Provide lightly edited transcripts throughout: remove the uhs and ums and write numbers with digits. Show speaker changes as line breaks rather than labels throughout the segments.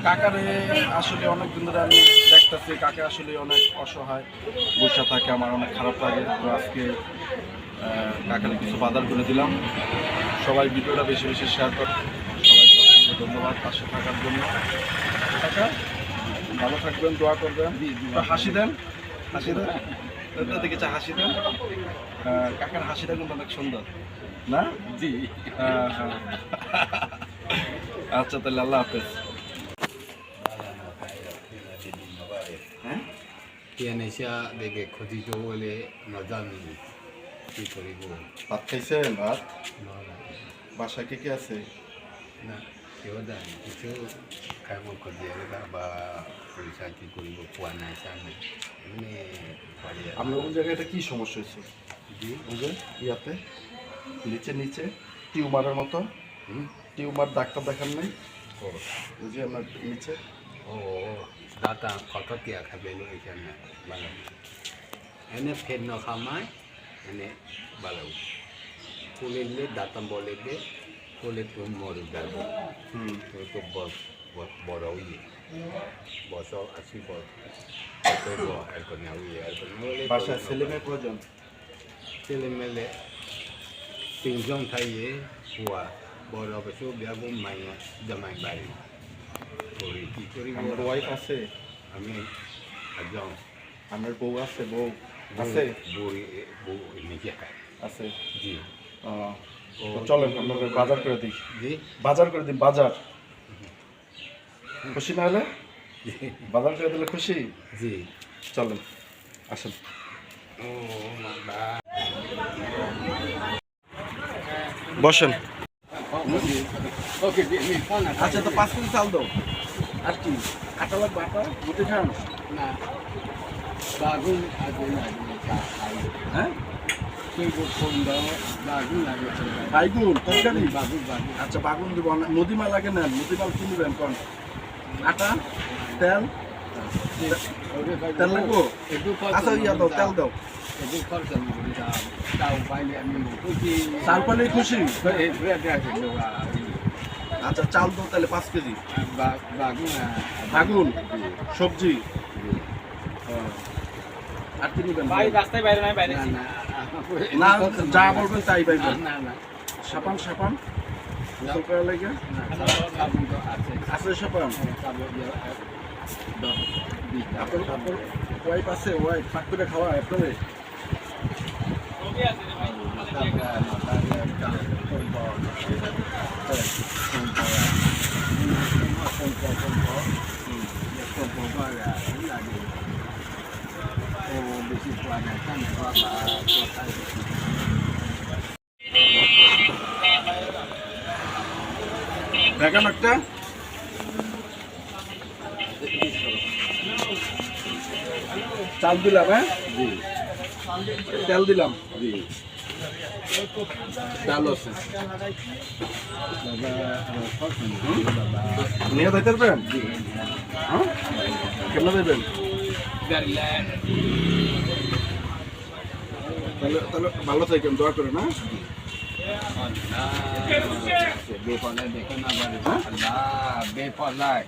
কাকারে আসলে অনেক দিন ধরে আমি দেখতেছি, কাকা আসলে অনেক অসহায় বসে থাকে, আমার অনেক খারাপ লাগে। তো আজকে কাকারে কিছু বাজার করে দিলাম। সবাই ভিডিওটা বেশি বেশি শেয়ার করে, সবাইকে অসংখ্য ধন্যবাদ পাশে থাকার জন্য। কাকা ভালো থাকবেন, দোয়া করবেন, হাসি দেন, হাসি দেন, দেখেছে হাসি দেন। কাকার হাসিটা কিন্তু অনেক সুন্দর না? জি। আচ্ছা তাহলে আল্লাহ হাফেজ।
Tianesa দেখে ক্ষতি বলে মজা নেই কি করিব
ভাত খাইছেন? ভাত বাসায় কে কে আছে?
না কেউ জানি কিছু কাম করিয়ে বা পয়সা কি করিব পোয়া নাই সামনে এমনি
আপনার কোন জায়গায় এটা কি সমস্যা হয়েছে? জি বুঝে ইয়াতে নিচে নিচে টিউমারের মতো টিউমার, ডাক্তার দেখান নাই? ওই যে আপনার নিচে
ও দাতা কত টিয়া খাবে এখানে ভালো এনে ফের ন খামায় এনে ভালো ফুলেলে দাতাম বলে দে ফুলে তো মরে যাবে তো বড় ইয়ে বছর 80 বছর এখন
বাসায় ছেলে মেয়ে কজন?
ছেলে মেলে 3 জন থাকে হুয়া বড় বছর বিয়াগুম মাইয়া জামাই বাড়ি করি কি করি
আমার ওয়াইফ আছে,
আমি একজন
আমার বউ আছে, বউ আছে,
বউ নিজে খায়
আছে
জি
তো চলেন আপনাদের বাজার করে দিই।
জি
বাজার করে দিন, বাজার খুশি না হলে? বাজার করে দিলে খুশি?
জি
চলেন আসেন।
ও বাবা
বসেন।
ওকে
আচ্ছা তো 5 কেজি চাল দাও। আর কি আটা লাগবে? আটা মুঠি খান
না বাগুন আগুন
হ্যাঁ?
ফোন দাও বাগুন লাগে
বাইগুন তরকারি?
বাগুন বাগুন
আচ্ছা বাগুন দিব। মুদিমাল লাগে নেন, মুদিমাল কি নেবেন কোন? আটা, তেল, তেল লাগবো? আচ্ছা ইয়া দাও, তেল দাও। চাল পাইলে খুশি? আচ্ছা চাল দাও তাহলে 5 কেজি। বাগুন সবজি আর কি নেবেন?
রাস্তায় বাইরে নাই, বাইরে
না যা বলবেন তাই পাইবেন।
না না
সাপান সাপান গোসল করার লাগে আছে সাপান? আপনার আপনার ওয়াইফ আছে? ওয়াইফ পাক করে খাওয়া আপনাদের? দেখেন একটা চাল দিলাম, হ্যাঁ
জি
তেল দিলাম,
জি
ডাল আছে
বাবা
নিয়ে দিতে পারবেন? হ্যাঁ কেন দেবেন? তাহলে তাহলে ভালো থাকেন, দোয়া করে না?
বেপলায় দেখে না পারে আল্লাহ বেপলায়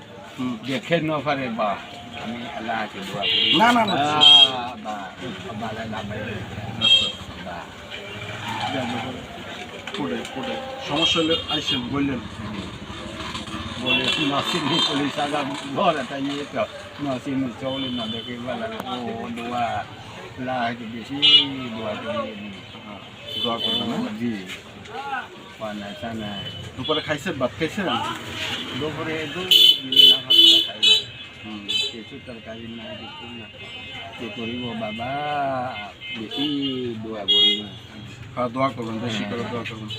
দেখে না পারে বা আমি আল্লাহকে দোয়া করি
না না না
বা বালা লাভে বা
পড়ে পড়ে সমস্যা হলে আইসেন বললেন।
বলে নসিনি পুলিশ আগা ঘর একটা ইয়ে তো নসিনি চলে না দেখে বলা ও দোয়া আল্লাহকে বেশি দোয়া করি
দোয়া করবেন না?
জি পানা সানা
দুপুরে খাইছেন? ভাত খাইছেন?
দুপুরে দুই দিলে না ভাত খাই কিছু তরকারি না কিছু না কি করিব বাবা বেশি দোয়া করি না
হ্যাঁ দোয়া করবেন, বেশি করে দোয়া করবেন।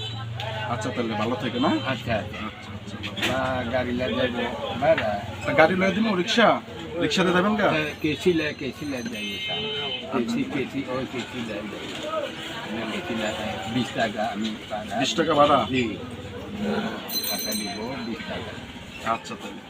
আচ্ছা তাহলে ভালো থেকে না?
আচ্ছা
আচ্ছা আচ্ছা
বা গাড়ি লাগে যাবো বারা
গাড়ি লয়ে দিব? রিক্সা? রিক্সাতে যাবেন গা?
কেসি লে যাই কেসি ওই কেসি লে যাই 20 টাকা আমি
20 টাকা ভাড়া?
জি টাকা দিব 20 টাকা
আচ্ছা তাহলে